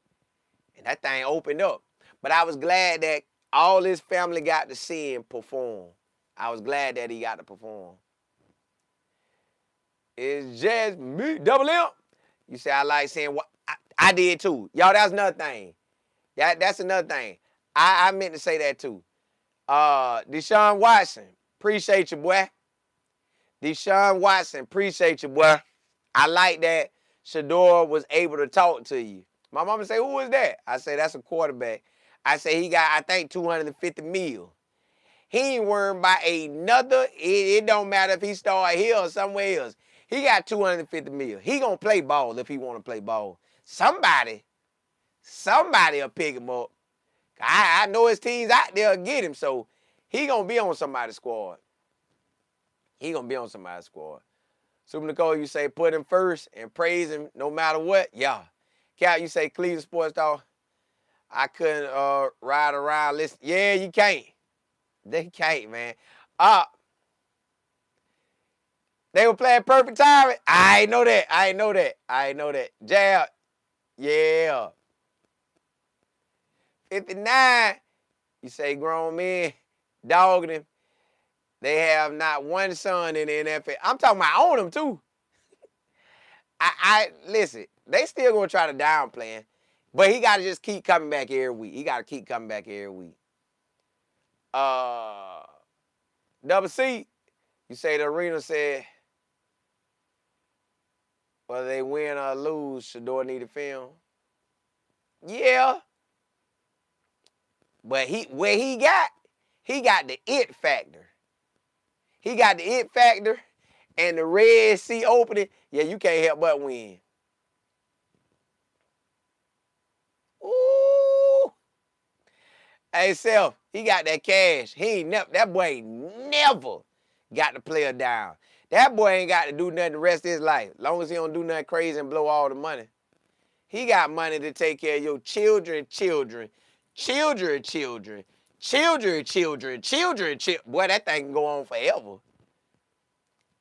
And that thing opened up. But I was glad that all his family got to see him perform. I was glad that he got to perform. It's just me, Double M. You say I like saying what I did too. Y'all, that's another thing. That's another thing. I meant to say that too. Deshaun Watson, appreciate you, boy. Deshaun Watson, appreciate you, boy. I like that Shedeur was able to talk to you. My mama say, who is that? I say, that's a quarterback. I say, he got, I think, 250 mil. He ain't worrying about another. It don't matter if he start here or somewhere else. He got 250 mil. He gonna play ball if he want to play ball. Somebody will pick him up. I know his teams out there get him, so he gonna be on somebody's squad. He gonna be on somebody's squad. Super Nicole, you say put him first and praise him no matter what. Yeah. Cal, you say Cleveland Sports Dog. I couldn't ride around. Listen, yeah, you can't. They can't, man. They were playing perfect timing. I ain't know that. Jab, yeah. 59, you say grown men dogging him. They have not one son in the NFL. I'm talking about own them too. I listen, they still gonna try to downplay him, but he gotta just keep coming back every week. Double C, you say the arena said whether they win or lose, Shedeur need a film. Yeah. But he got the it factor. He got the it factor and the Red Sea opening. Yeah, you can't help but win. Ooh. Hey, Self, he got that cash. That boy ain't never got the player down. That boy ain't got to do nothing the rest of his life. As long as he don't do nothing crazy and blow all the money. He got money to take care of your children. Boy, that thing can go on forever.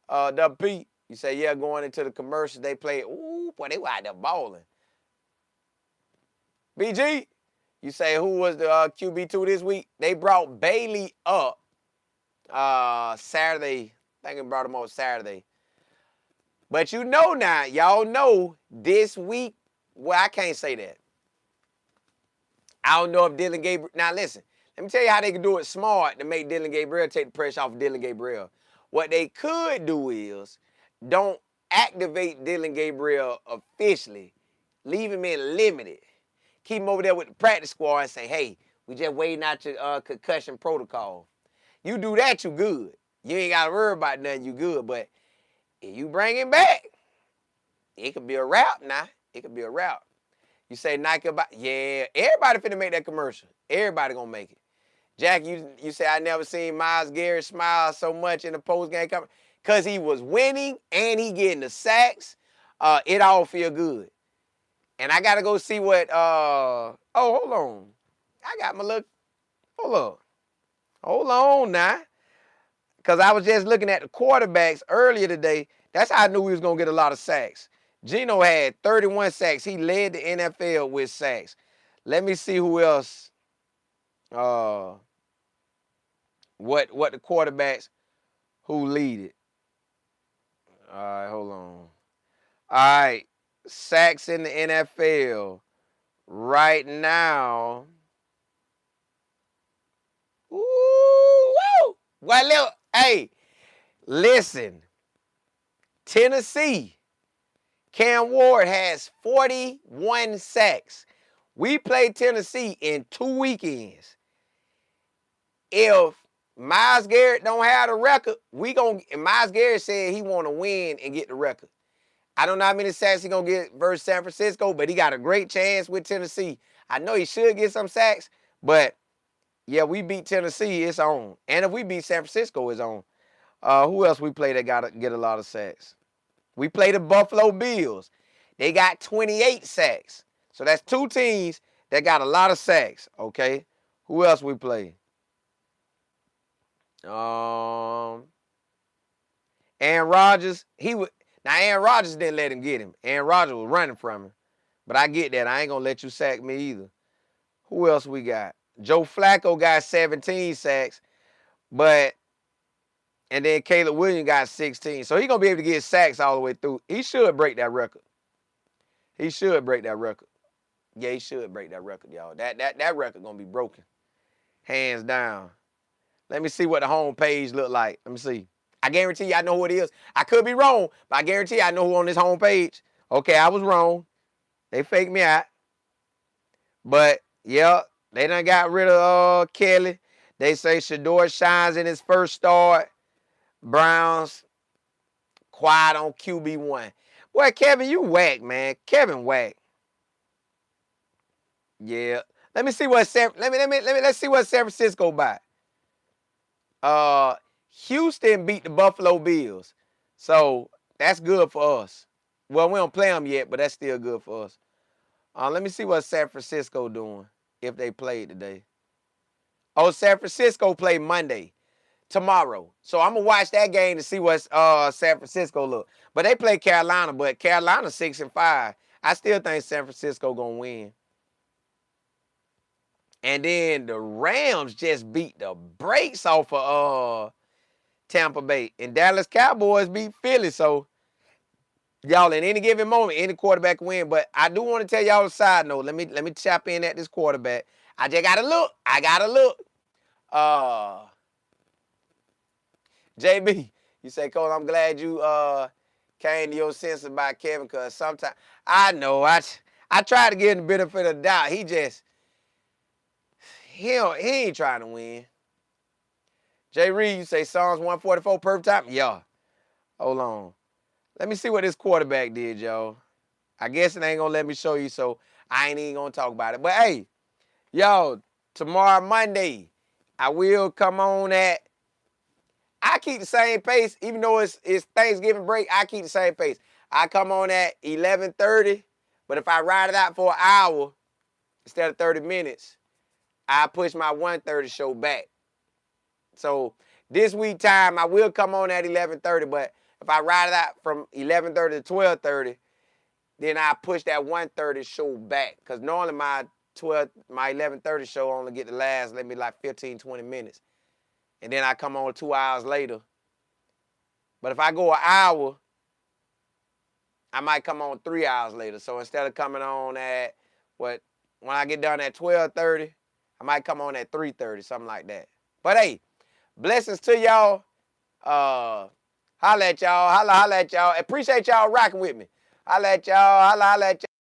WP, you say, yeah, going into the commercials, they play, ooh, boy, they were out there balling. BG, you say, who was the QB2 this week? They brought Bailey up Saturday. I think they brought him up Saturday. But you know now, y'all know this week, well, I can't say that. I don't know if Dylan Gabriel, now listen, let me tell you how they can do it smart to make Dylan Gabriel take the pressure off of Dylan Gabriel. What they could do is don't activate Dylan Gabriel officially. Leave him in limited. Keep him over there with the practice squad and say, hey, we just waiting out your concussion protocol. You do that, you good. You ain't got to worry about nothing, you good. But if you bring him back, it could be a wrap now. You say Nike about, yeah, everybody finna make that commercial. Everybody gonna make it. Jack, you say I never seen Myles Garrett smile so much in the post-game comment. Because he was winning and he getting the sacks. It all feel good. And I got to go see what, hold on. I got my look, hold on now. Because I was just looking at the quarterbacks earlier today. That's how I knew he was going to get a lot of sacks. Geno had 31 sacks. He led the NFL with sacks. Let me see who else. What the quarterbacks who lead it. All right, hold on. All right, sacks in the NFL right now. Ooh, woo! Well, look, hey, listen. Tennessee, Cam Ward has 41 sacks. We played Tennessee in 2 weekends. If Myles Garrett don't have the record, Myles Garrett said he want to win and get the record. I don't know how many sacks he going to get versus San Francisco, but he got a great chance with Tennessee. I know he should get some sacks, but yeah, we beat Tennessee, it's on. And if we beat San Francisco, it's on. Who else we play that got to get a lot of sacks? We play the Buffalo Bills. They got 28 sacks. So that's 2 teams that got a lot of sacks, okay? Who else we play? Aaron Rodgers, Aaron Rodgers didn't let him get him. Aaron Rodgers was running from him. But I get that. I ain't going to let you sack me either. Who else we got? Joe Flacco got 17 sacks. And then Caleb Williams got 16. So he's going to be able to get sacks all the way through. He should break that record. Yeah, he should break that record, y'all. That record going to be broken. Hands down. Let me see what the home page look like. Let me see. I guarantee you I know who it is. I could be wrong, but I guarantee you I know who on this home page. Okay, I was wrong. They faked me out. But, yeah, they done got rid of Kelly. They say Shedeur shines in his first start. Browns quiet on QB1. Boy, Kevin, you whack, man. Kevin whack. Yeah. Let's see what San Francisco by. Houston beat the Buffalo Bills. So that's good for us. Well, we don't play them yet, but that's still good for us. Let me see what San Francisco doing if they played today. Oh, San Francisco play Monday, tomorrow. So I'm gonna watch that game to see what San Francisco look. But they play Carolina, but Carolina 6-5. I still think San Francisco gonna win. And then the Rams just beat the brakes off of Tampa Bay. And Dallas Cowboys beat Philly. So y'all, in any given moment, any quarterback can win. But I do want to tell y'all a side note. Let me chop in at this quarterback. I just gotta look. I gotta look. JB, you say, Cole, I'm glad you came to your senses about Kevin, because sometimes I know I try to give him the benefit of the doubt. He ain't trying to win. Jay Reed, you say Psalms 144 perfect time? Yeah. Hold on. Let me see what this quarterback did, y'all. I guess it ain't gonna let me show you, so I ain't even gonna talk about it. But hey, y'all, tomorrow Monday, I will come on at. I keep the same pace, even though it's Thanksgiving break. I keep the same pace. I come on at 11:30, but if I ride it out for an hour instead of 30 minutes, I push my 1:30 show back. So this week time, I will come on at 11:30, but if I ride it out from 11:30 to 12:30, then I push that 1:30 show back. Because normally my 11:30 show only get the last, maybe like 15, 20 minutes. And then I come on 2 hours later. But if I go an hour, I might come on 3 hours later. So instead of coming on at, when I get done at 12:30, I might come on at 3:30, something like that. But hey, blessings to y'all. Holla at y'all. Holla at y'all. Appreciate y'all rocking with me. Holla at y'all. Holla at y'all.